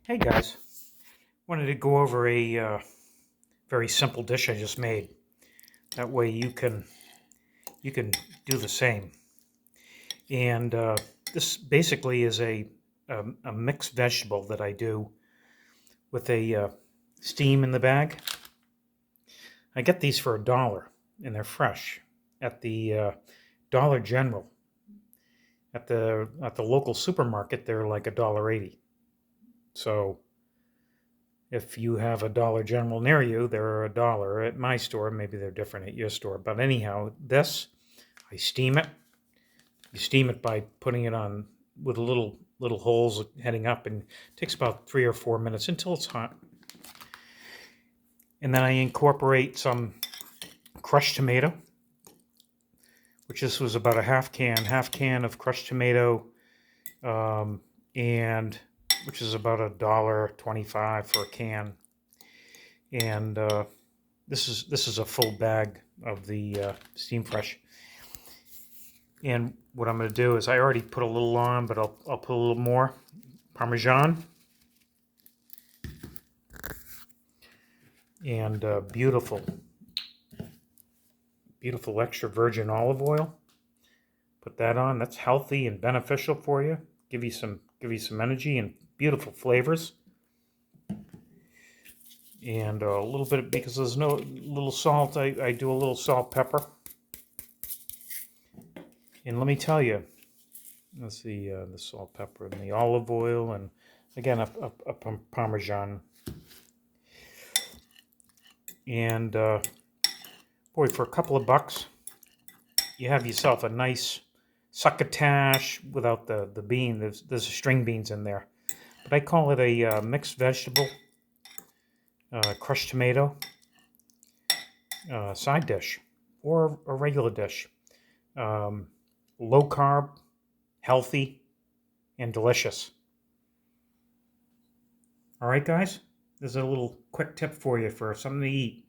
Hey guys, wanted to go over a very simple dish I just made. That way you can do the same. And this basically is a mixed vegetable that I do with a steam in the bag. I get these for $1, and they're fresh at the Dollar General. At the local supermarket, they're like $1.80. So if you have a Dollar General near you, they're $1. At my store, maybe they're different at your store. But anyhow, this, I steam it. You steam it by putting it on with little holes heading up, and it takes about 3 or 4 minutes until it's hot. And then I incorporate some crushed tomato, which this was about a half can of crushed tomato, and which is about $1.25 for a can. And this is a full bag of the steam fresh. And what I'm going to do is I already put a little on, but I'll put a little more parmesan and beautiful extra virgin olive oil. Put that on. That's healthy and beneficial for you. Give you some energy and beautiful flavors. And a little bit, because there's no little salt, I do a little salt, pepper. And let me tell you, let's see, the salt, pepper, and the olive oil, and again, a parmesan. And boy, for a couple of bucks, you have yourself a nice succotash without the bean. There's string beans in there. But I call it a mixed vegetable, crushed tomato side dish, or a regular dish. Low carb, healthy, and delicious. All right, guys, there's a little quick tip for you for something to eat.